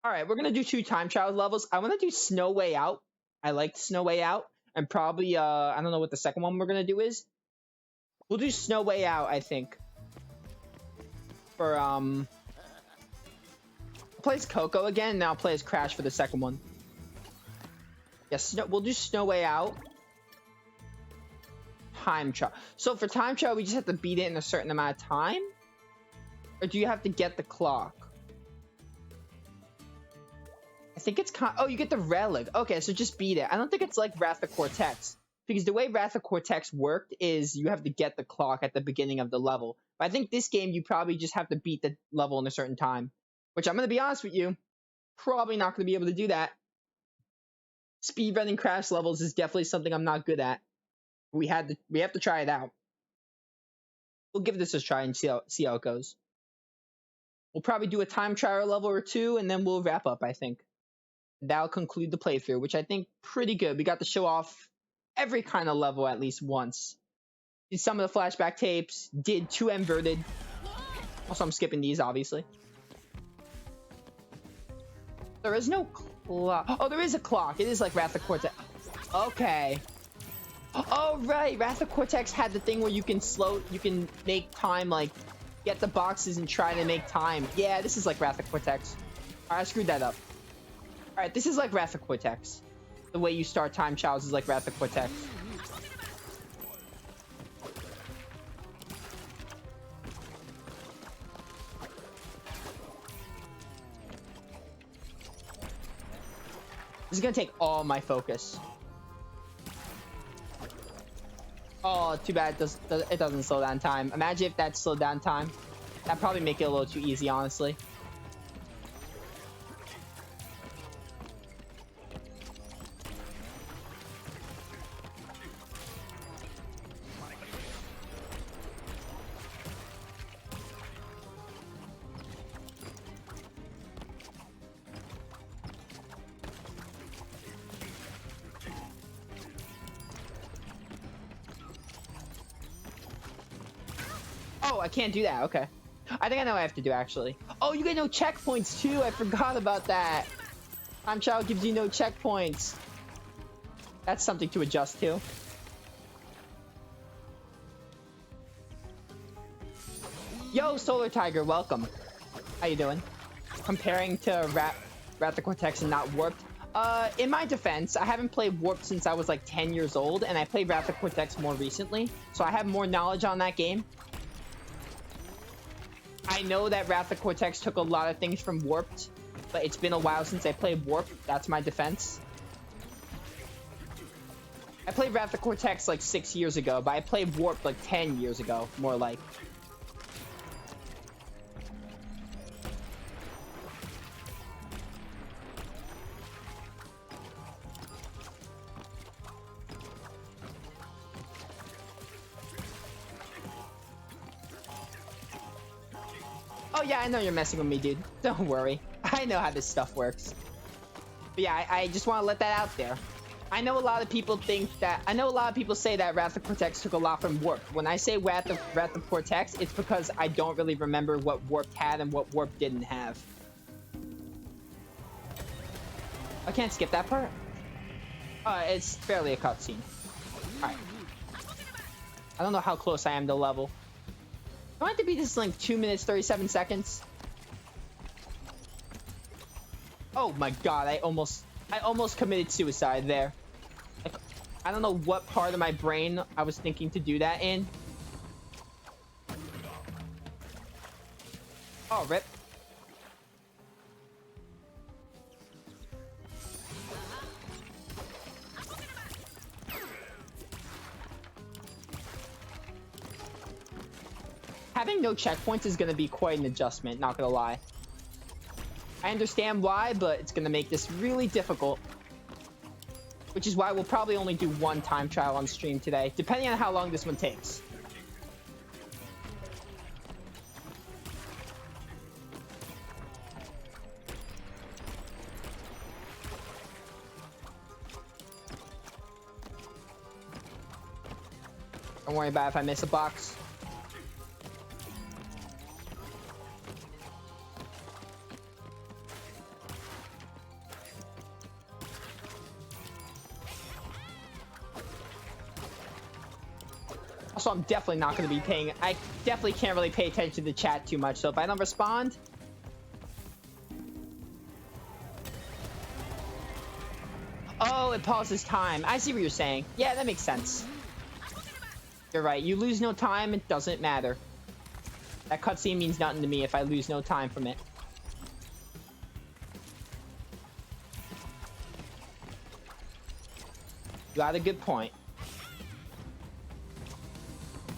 All right, we're gonna do 2 time trial levels. I want to do Snow Way Out. I liked Snow Way Out, and probably I don't know what the second one we're gonna do is. We'll do Snow Way Out, I think. For I'll play as Coco again, and then I'll play as Crash for the second one. Yes, we'll do Snow Way Out. Time trial. So for time trial, we just have to beat it in a certain amount of time, or do you have to get the clock? I think it's oh, you get the relic. Okay, so just beat it. I don't think it's like Wrath of Cortex, because the way Wrath of Cortex worked is you have to get the clock at the beginning of the level. But I think this game, you probably just have to beat the level in a certain time, which I'm going to be honest with you, probably not going to be able to do that. Speedrunning Crash levels is definitely something I'm not good at. We have to try it out. We'll give this a try and see how it goes. We'll probably do a time trial level or 2, and then we'll wrap up, I think. That'll conclude the playthrough, which I think pretty good. We got to show off every kind of level at least once. Did some of the flashback tapes, did 2 inverted. Also, I'm skipping these, obviously. There is no clock. Oh, there is a clock. It is like Wrath of Cortex. Okay. Oh, right. Wrath of Cortex had the thing where you can make time, like, get the boxes and try to make time. Yeah, this is like Wrath of Cortex. Alright, I screwed that up. Alright, this is like Wrath of Cortex. The way you start time trials is like Wrath of Cortex. This is gonna take all my focus. Oh, too bad it doesn't slow down time. Imagine if that slowed down time. That'd probably make it a little too easy, honestly. Oh, I can't do that. Okay. I think I know what I have to do, actually. Oh, you get no checkpoints, too. I forgot about that. Time trial gives you no checkpoints. That's something to adjust to. Yo, Solar Tiger, welcome. How you doing? Comparing to Wrath of Cortex and not Warped. In my defense, I haven't played Warped since I was like 10 years old, and I played Wrath of Cortex more recently, so I have more knowledge on that game. I know that Wrath of Cortex took a lot of things from Warped, but it's been a while since I played Warped. That's my defense. I played Wrath of Cortex like 6 years ago, but I played Warped like 10 years ago, more like. Oh yeah, I know you're messing with me, dude. Don't worry. I know how this stuff works. But yeah, I just want to let that out there. I know a lot of people say that Wrath of Cortex took a lot from Warp. When I say Wrath of Cortex, it's because I don't really remember what Warp had and what Warp didn't have. I can't skip that part? It's barely a cutscene. Alright. I don't know how close I am to level. I want it to be just like 2 minutes, 37 seconds. Oh my god, I almost committed suicide there. Like, I don't know what part of my brain I was thinking to do that in. Oh, rip. Having no checkpoints is going to be quite an adjustment, not going to lie. I understand why, but it's going to make this really difficult. Which is why we'll probably only do 1 time trial on stream today, depending on how long this one takes. Don't worry about if I miss a box. Also, I'm definitely not going to be paying... I definitely can't really pay attention to the chat too much, so if I don't respond... Oh, it pauses time. I see what you're saying. Yeah, that makes sense. You're right. You lose no time, it doesn't matter. That cutscene means nothing to me if I lose no time from it. You got a good point.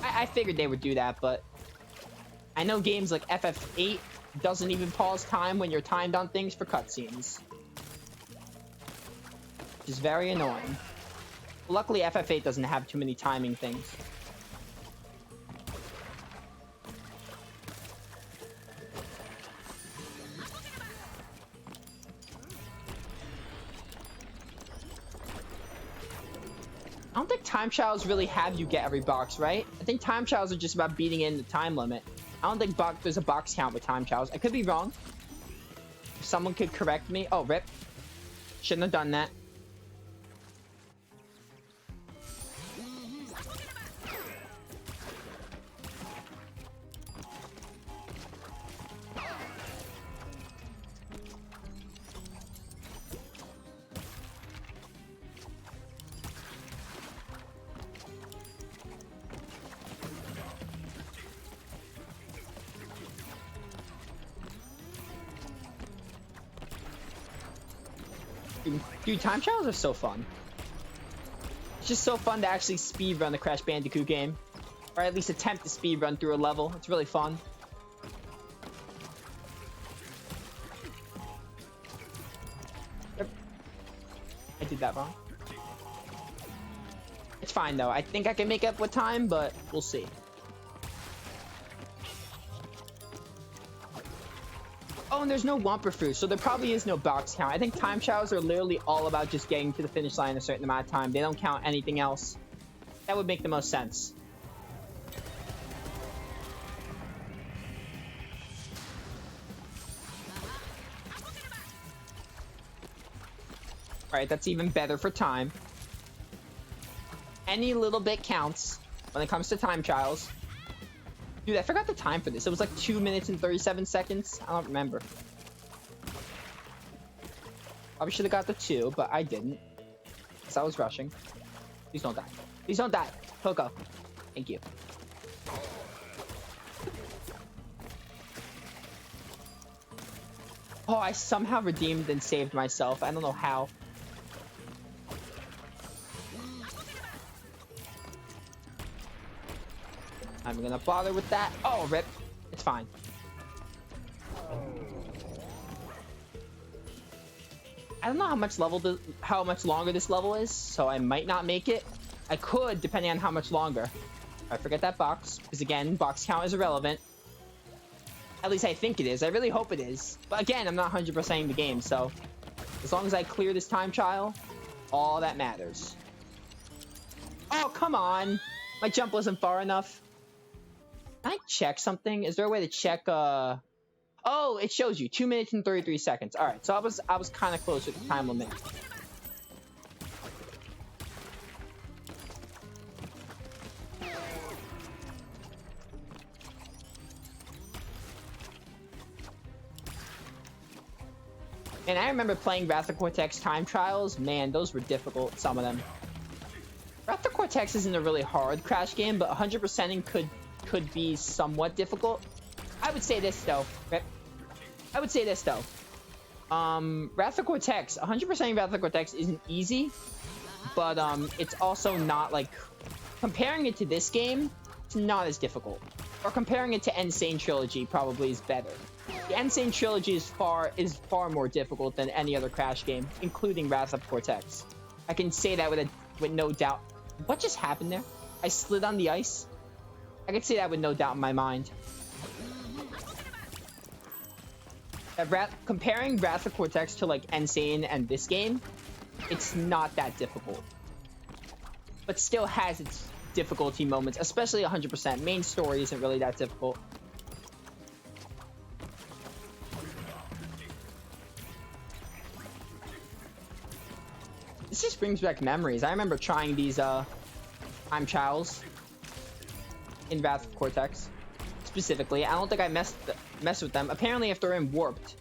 I figured they would do that, but... I know games like FF8 doesn't even pause time when you're timed on things for cutscenes. Which is very annoying. Luckily, FF8 doesn't have too many timing things. I don't think time trials really have you get every box, right? I think time trials are just about beating in the time limit. I don't think there's a box count with time trials. I could be wrong. If someone could correct me. Oh, rip. Shouldn't have done that. Dude, time trials are so fun. It's just so fun to actually speedrun the Crash Bandicoot game. Or at least attempt to speedrun through a level. It's really fun. Yep. I did that wrong. It's fine though. I think I can make up with time, but we'll see. Oh, and there's no Wumper Fruit, so there probably is no box count. I think time trials are literally all about just getting to the finish line in a certain amount of time. They don't count anything else. That would make the most sense. Alright, that's even better for time. Any little bit counts when it comes to time trials. Dude, I forgot the time for this. It was like 2 minutes and 37 seconds. I don't remember. Probably should have got the 2, but I didn't. Because I was rushing. Please don't die. Please don't die. Coco. Thank you. Oh, I somehow redeemed and saved myself. I don't know how. I'm gonna bother with that. Oh, rip. It's fine. I don't know how much longer this level is, so I might not make it. I could, depending on how much longer. I forget that box, because again, box count is irrelevant. At least I think it is. I really hope it is. But again, I'm not 100%ing the game, so as long as I clear this time trial, all that matters. Oh, come on. My jump wasn't far enough. Can I check something? Is there a way to check, Oh, it shows you 2 minutes and 33 seconds. All right, so I was kind of close with the time limit. And I remember playing Wrath of Cortex time trials. Man, those were difficult, some of them. Wrath of Cortex isn't a really hard Crash game, but 100%ing could be somewhat difficult. I would say this though. I would say this though. Wrath of Cortex, 100%ing Wrath of Cortex isn't easy, but it's also not like comparing it to this game. It's not as difficult. Or comparing it to Insane Trilogy probably is better. The Insane Trilogy is far more difficult than any other Crash game, including Wrath of Cortex. I can say that with no doubt. What just happened there? I slid on the ice. I can say that with no doubt in my mind. Comparing Wrath of Cortex to like Insane and this game, it's not that difficult. But still has its difficulty moments, especially 100%. Main story isn't really that difficult. This just brings back memories. I remember trying these time trials in Wrath of Cortex. Specifically, I don't think I messed with them. Apparently if they're in Warped.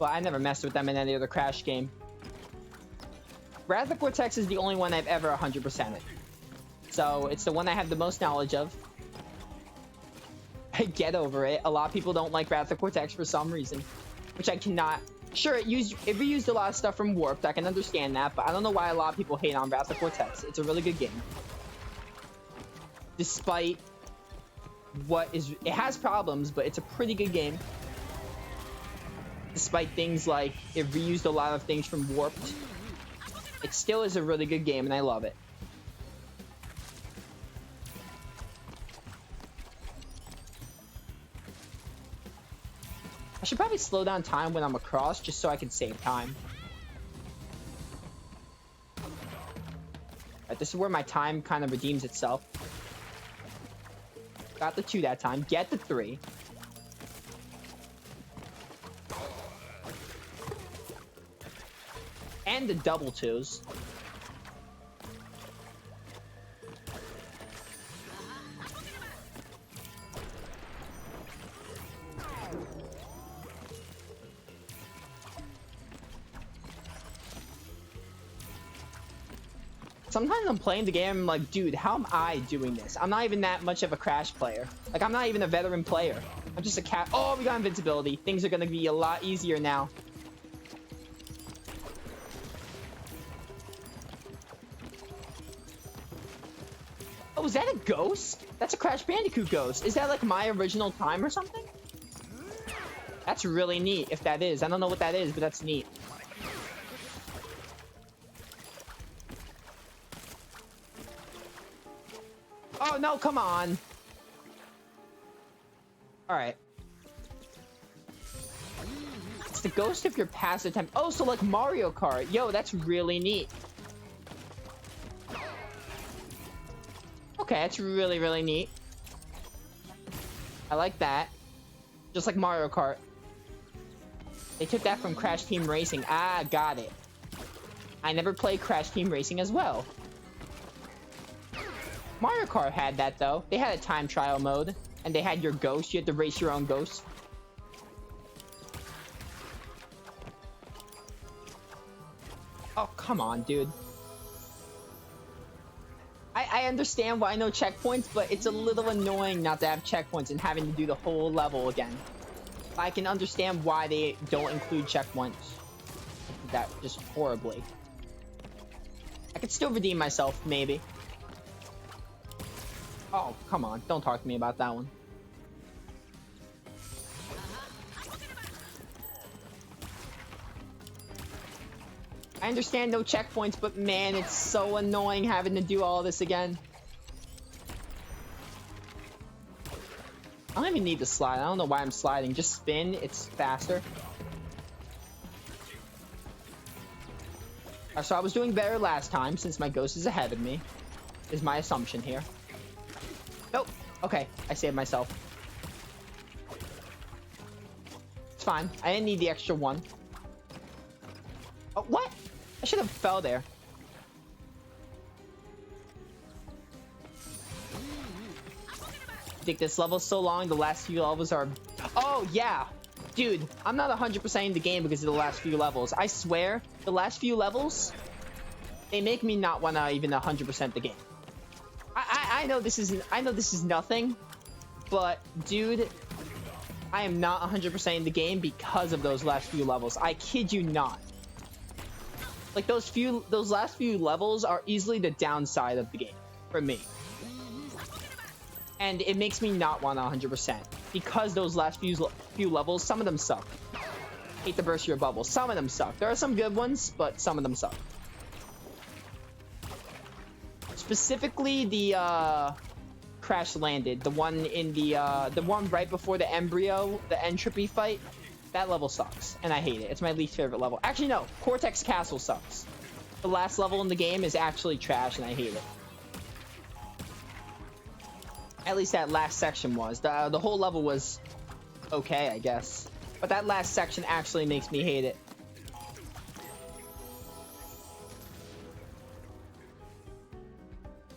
But I never messed with them in any other Crash game. Wrath of Cortex is the only one I've ever 100%ed. So it's the one I have the most knowledge of. I get over it. A lot of people don't like Wrath of Cortex for some reason. Which I cannot... Sure, it reused a lot of stuff from Warped. I can understand that. But I don't know why a lot of people hate on Wrath of Cortex. It's a really good game. Despite what is... It has problems, but it's a pretty good game. Despite things like it reused a lot of things from Warped. It still is a really good game, and I love it. I should probably slow down time when I'm across, just so I can save time. Alright, this is where my time kind of redeems itself. Got the 2 that time. Get the 3. And the double 2s. Sometimes I'm playing the game, I'm like, dude, how am I doing this? I'm not even that much of a Crash player. Like, I'm not even a veteran player. I'm just a cat. Oh, we got invincibility. Things are gonna be a lot easier now. Oh, is that a ghost? That's a Crash Bandicoot ghost. Is that like my original time or something? That's really neat, if that is. I don't know what that is, but that's neat. Oh, no, come on. Alright. It's the ghost of your past attempt. Oh, so like Mario Kart. Yo, that's really neat. Okay, that's really, really neat. I like that. Just like Mario Kart. They took that from Crash Team Racing. Ah, got it. I never played Crash Team Racing as well. Mario Kart had that, though. They had a time trial mode. And they had your ghost. You had to race your own ghost. Oh, come on, dude. I understand why no checkpoints, but it's a little annoying not to have checkpoints and having to do the whole level again. I can understand why they don't include checkpoints. That just horribly. I could still redeem myself, maybe. Oh, come on. Don't talk to me about that one. I understand no checkpoints, but man, it's so annoying having to do all this again. I don't even need to slide. I don't know why I'm sliding. Just spin. It's faster. So I was doing better last time since my ghost is ahead of me. Is my assumption here. Nope. Okay. I saved myself. It's fine. I didn't need the extra 1. Oh, what? I should have fell there. I think this level's so long, the last few levels are... Oh, yeah. Dude, I'm not 100% in the game because of the last few levels. I swear, the last few levels, they make me not want to even 100% the game. I know this is nothing, but dude, I am not 100% in the game because of those last few levels. I kid you not. Like those last few levels are easily the downside of the game for me. And it makes me not want 100% because those last few levels, some of them suck. Hate to burst your bubble. Some of them suck. There are some good ones, but some of them suck. Specifically the Crash Landed, the one in the one right before the embryo, the entropy fight. That level sucks, and I hate it. It's my least favorite level. Actually, no. Cortex Castle sucks. The last level in the game is actually trash, and I hate it. At least that last section was. The whole level was okay, I guess. But that last section actually makes me hate it.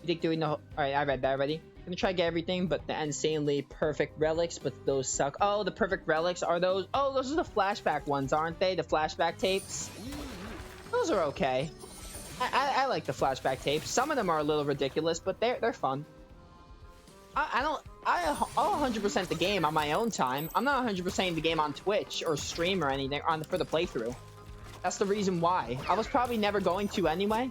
You think doing the... Alright, I read that already. gonna try to get everything, but the insanely perfect relics, but those suck. Oh, the perfect relics are those. Oh, those are the flashback ones, aren't they? The flashback tapes. Those are okay. I like the flashback tapes. Some of them are a little ridiculous, but they're fun. I'll 100% the game on my own time. I'm not 100% the game on Twitch or stream or anything for the playthrough. That's the reason why. I was probably never going to anyway.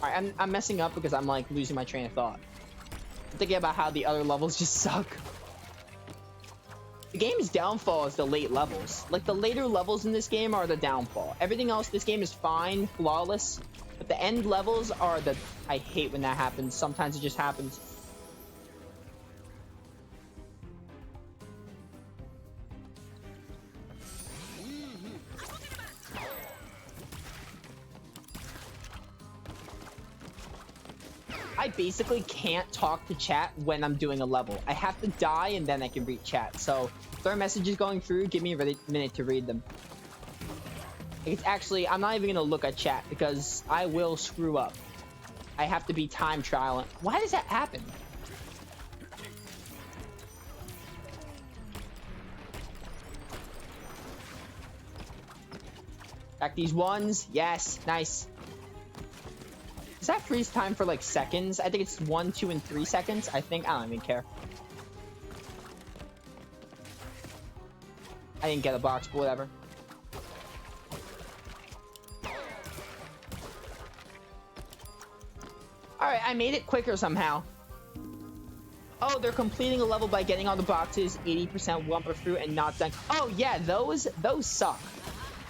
Alright, I'm messing up because I'm like losing my train of thought. I'm thinking about how the other levels just suck. The game's downfall is the late levels. Like, the later levels in this game are the downfall. Everything else, this game is fine, flawless. But the end levels are the... I hate when that happens. Sometimes it just happens. I basically can't talk to chat when I'm doing a level. I have to die and then I can read chat. So if there are messages going through, give me a minute to read them. It's actually, I'm not even gonna look at chat because I will screw up. I have to be time trialing. Why does that happen? Back these ones. Yes, nice. Does that freeze time for like seconds? I think it's 1, 2, and 3 seconds. I think. I don't even care. I didn't get a box, but whatever. Alright, I made it quicker somehow. Oh, they're completing a level by getting all the boxes, 80% Wumpa Fruit, and not done. Oh, yeah, those suck.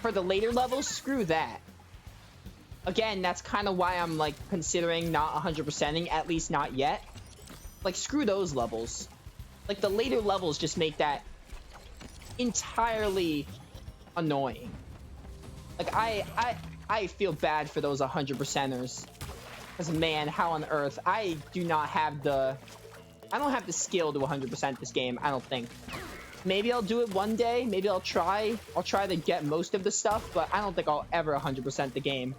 For the later levels, screw that. Again, that's kind of why I'm, like, considering not 100%ing, at least not yet. Like, screw those levels. Like, the later levels just make that entirely annoying. Like, I feel bad for those 100%ers. Because, man, how on earth? I do not have the... I don't have the skill to 100% this game, I don't think. Maybe I'll do it one day. Maybe I'll try. I'll try to get most of the stuff, but I don't think I'll ever 100% the game.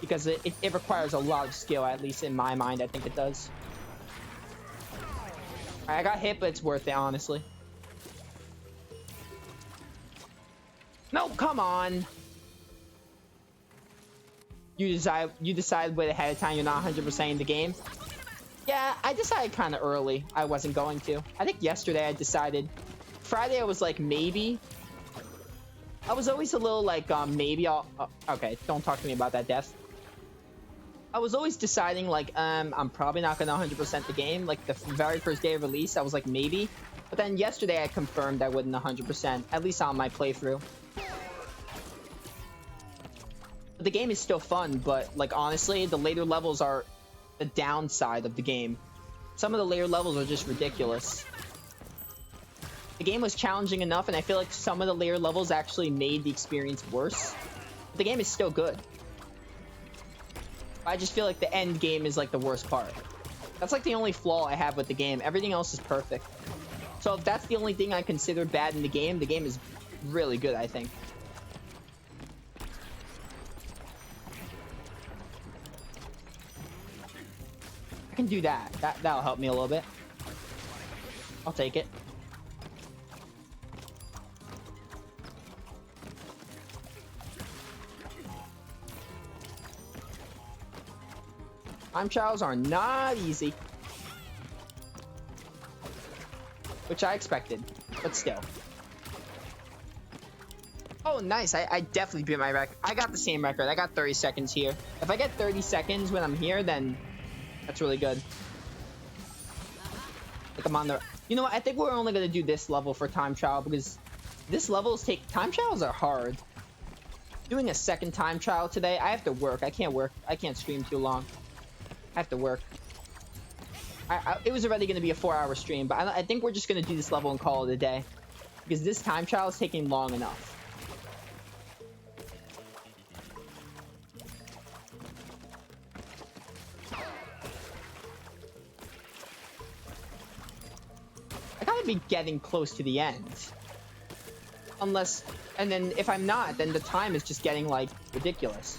Because it requires a lot of skill, at least in my mind, I think it does. Alright, I got hit, but it's worth it, honestly. No, come on! You decide way ahead of time you're not 100% in the game. Yeah, I decided kind of early I wasn't going to. I think yesterday I decided. Friday I was like, maybe. I was always a little like, maybe I'll... okay, don't talk to me about that, death. I was always deciding like, I'm probably not gonna 100% the game. Like, the very first day of release, I was like, maybe. But then yesterday I confirmed I wouldn't 100%, at least on my playthrough. But the game is still fun, but like, honestly, the later levels are the downside of the game. Some of the later levels are just ridiculous. The game was challenging enough, and I feel like some of the later levels actually made the experience worse. But the game is still good. I just feel like the end game is like the worst part. That's like the only flaw I have with the game. Everything else is perfect. So if that's the only thing I consider bad in the game is really good, I think. I can do that. That'll help me a little bit. I'll take it. Time trials are not easy. Which I expected, but still. Oh, nice. I definitely beat my record. I got the same record. I got 30 seconds here. If I get 30 seconds when I'm here, then that's really good. Like, I'm on the... You know what? I think we're only going to do this level for time trial because this levels take... Time trials are hard. Doing a second time trial today, I have to work. I can't work. I can't stream too long. I have to work. It was already going to be a 4-hour stream, but I think we're just going to do this level and call it a day. Because this time trial is taking long enough. I gotta be getting close to the end. Unless... And then if I'm not, then the time is just getting, like, ridiculous.